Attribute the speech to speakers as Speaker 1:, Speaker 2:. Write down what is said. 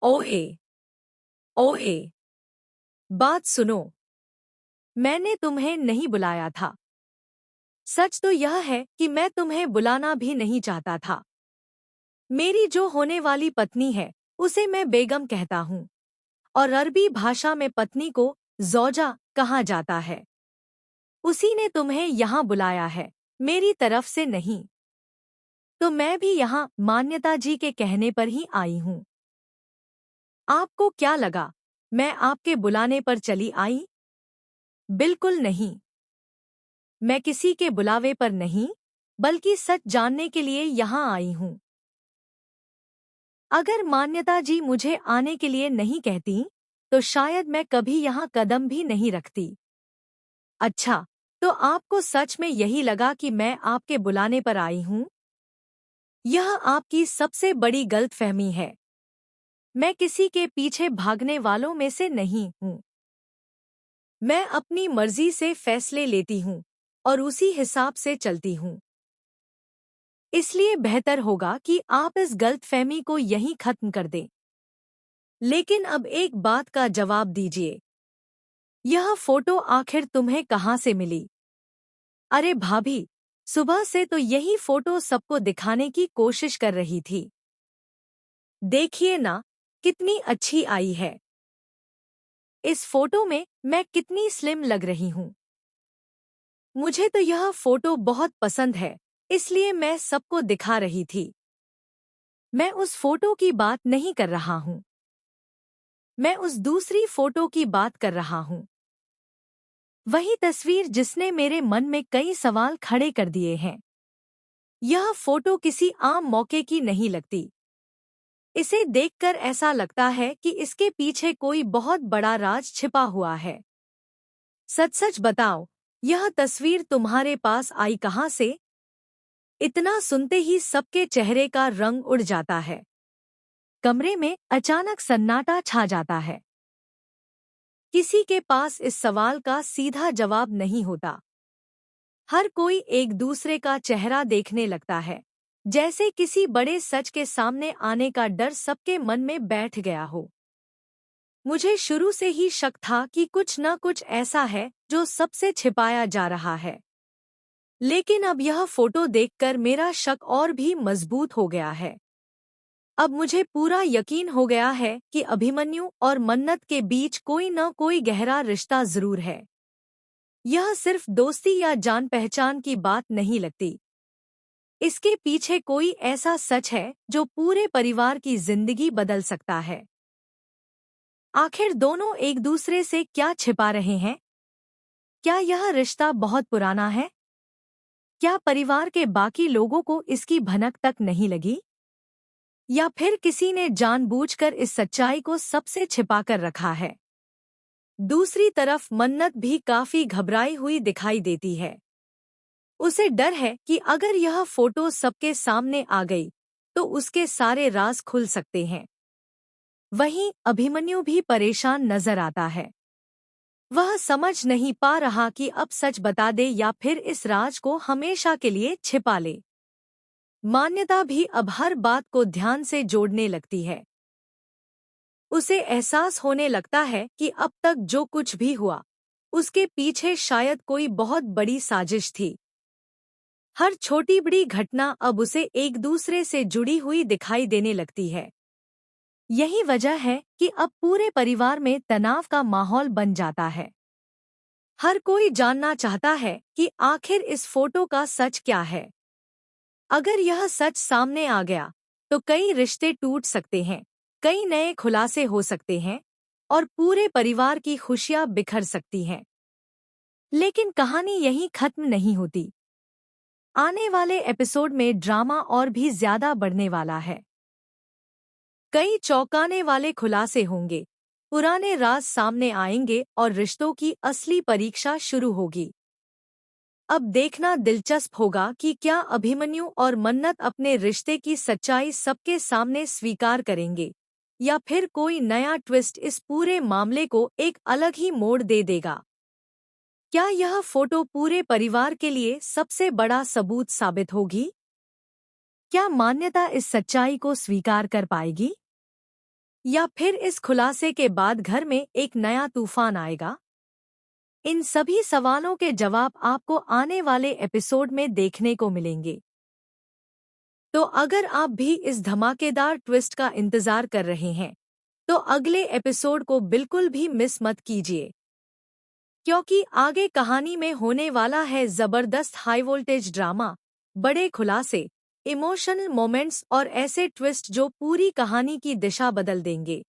Speaker 1: ओए, ओए, बात सुनो। मैंने तुम्हें नहीं बुलाया था। सच तो यह है कि मैं तुम्हें बुलाना भी नहीं चाहता था। मेरी जो होने वाली पत्नी है, उसे मैं बेगम कहता हूँ, और अरबी भाषा में पत्नी को ज़ौजा कहा जाता है। उसी ने तुम्हें यहाँ बुलाया है, मेरी तरफ से नहीं। तो मैं भी यहाँ मान्यता जी के कहने पर ही आई हूँ। आपको क्या लगा, मैं आपके बुलाने पर चली आई? बिल्कुल नहीं। मैं किसी के बुलावे पर नहीं, बल्कि सच जानने के लिए यहाँ आई हूँ। अगर मान्यता जी मुझे आने के लिए नहीं कहती, तो शायद मैं कभी यहाँ कदम भी नहीं रखती। अच्छा, तो आपको सच में यही लगा कि मैं आपके बुलाने पर आई हूँ? यह आपकी सबसे बड़ी गलतफहमी है। मैं किसी के पीछे भागने वालों में से नहीं हूँ। मैं अपनी मर्जी से फैसले लेती हूँ और उसी हिसाब से चलती हूँ। इसलिए बेहतर होगा कि आप इस गलतफहमी को यहीं खत्म कर दें। लेकिन अब एक बात का जवाब दीजिए। यह फोटो आखिर तुम्हें कहाँ से मिली? अरे भाभी, सुबह से तो यही फोटो सबको दिखाने की कोशिश कर रही थी। देखिए ना, कितनी अच्छी आई है। इस फोटो में मैं कितनी स्लिम लग रही हूँ। मुझे तो यह फोटो बहुत पसंद है, इसलिए मैं सबको दिखा रही थी। मैं उस फोटो की बात नहीं कर रहा हूँ। मैं उस दूसरी फोटो की बात कर रहा हूँ। वही तस्वीर जिसने मेरे मन में कई सवाल खड़े कर दिए हैं। यह फोटो किसी आम मौके की नहीं लगती। इसे देखकर ऐसा लगता है कि इसके पीछे कोई बहुत बड़ा राज छिपा हुआ है। सच सच बताओ, यह तस्वीर तुम्हारे पास आई कहाँ से? इतना सुनते ही सबके चेहरे का रंग उड़ जाता है। कमरे में अचानक सन्नाटा छा जाता है। किसी के पास इस सवाल का सीधा जवाब नहीं होता। हर कोई एक दूसरे का चेहरा देखने लगता है, जैसे किसी बड़े सच के सामने आने का डर सबके मन में बैठ गया हो। मुझे शुरू से ही शक था कि कुछ न कुछ ऐसा है जो सबसे छिपाया जा रहा है। लेकिन अब यह फोटो देखकर मेरा शक और भी मजबूत हो गया है। अब मुझे पूरा यकीन हो गया है कि अभिमन्यु और मन्नत के बीच कोई न कोई गहरा रिश्ता जरूर है। यह सिर्फ दोस्ती या जान पहचान की बात नहीं लगती। इसके पीछे कोई ऐसा सच है जो पूरे परिवार की जिंदगी बदल सकता है। आखिर दोनों एक दूसरे से क्या छिपा रहे हैं? क्या यह रिश्ता बहुत पुराना है? क्या परिवार के बाकी लोगों को इसकी भनक तक नहीं लगी? या फिर किसी ने जानबूझकर इस सच्चाई को सबसे छिपाकर रखा है? दूसरी तरफ मन्नत भी काफी घबराई हुई दिखाई देती है। उसे डर है कि अगर यह फोटो सबके सामने आ गई, तो उसके सारे राज खुल सकते हैं। वहीं अभिमन्यु भी परेशान नजर आता है। वह समझ नहीं पा रहा कि अब सच बता दे या फिर इस राज को हमेशा के लिए छिपा ले। मान्यता भी अब हर बात को ध्यान से जोड़ने लगती है। उसे एहसास होने लगता है कि अब तक जो कुछ भी हुआ, उसके पीछे शायद कोई बहुत बड़ी साजिश थी। हर छोटी बड़ी घटना अब उसे एक दूसरे से जुड़ी हुई दिखाई देने लगती है। यही वजह है कि अब पूरे परिवार में तनाव का माहौल बन जाता है। हर कोई जानना चाहता है कि आखिर इस फोटो का सच क्या है। अगर यह सच सामने आ गया, तो कई रिश्ते टूट सकते हैं, कई नए खुलासे हो सकते हैं, और पूरे परिवार की खुशियां बिखर सकती हैं। लेकिन कहानी यहीं खत्म नहीं होती। आने वाले एपिसोड में ड्रामा और भी ज्यादा बढ़ने वाला है। कई चौंकाने वाले खुलासे होंगे, पुराने राज सामने आएंगे और रिश्तों की असली परीक्षा शुरू होगी। अब देखना दिलचस्प होगा कि क्या अभिमन्यु और मन्नत अपने रिश्ते की सच्चाई सबके सामने स्वीकार करेंगे, या फिर कोई नया ट्विस्ट इस पूरे मामले को एक अलग ही मोड़ दे देगा। क्या यह फोटो पूरे परिवार के लिए सबसे बड़ा सबूत साबित होगी? क्या मान्यता इस सच्चाई को स्वीकार कर पाएगी? या फिर इस खुलासे के बाद घर में एक नया तूफान आएगा? इन सभी सवालों के जवाब आपको आने वाले एपिसोड में देखने को मिलेंगे। तो अगर आप भी इस धमाकेदार ट्विस्ट का इंतजार कर रहे हैं, तो अगले एपिसोड को बिल्कुल भी मिस मत कीजिए, क्योंकि आगे कहानी में होने वाला है जबरदस्त हाई वोल्टेज ड्रामा, बड़े खुलासे, इमोशनल मोमेंट्स और ऐसे ट्विस्ट जो पूरी कहानी की दिशा बदल देंगे।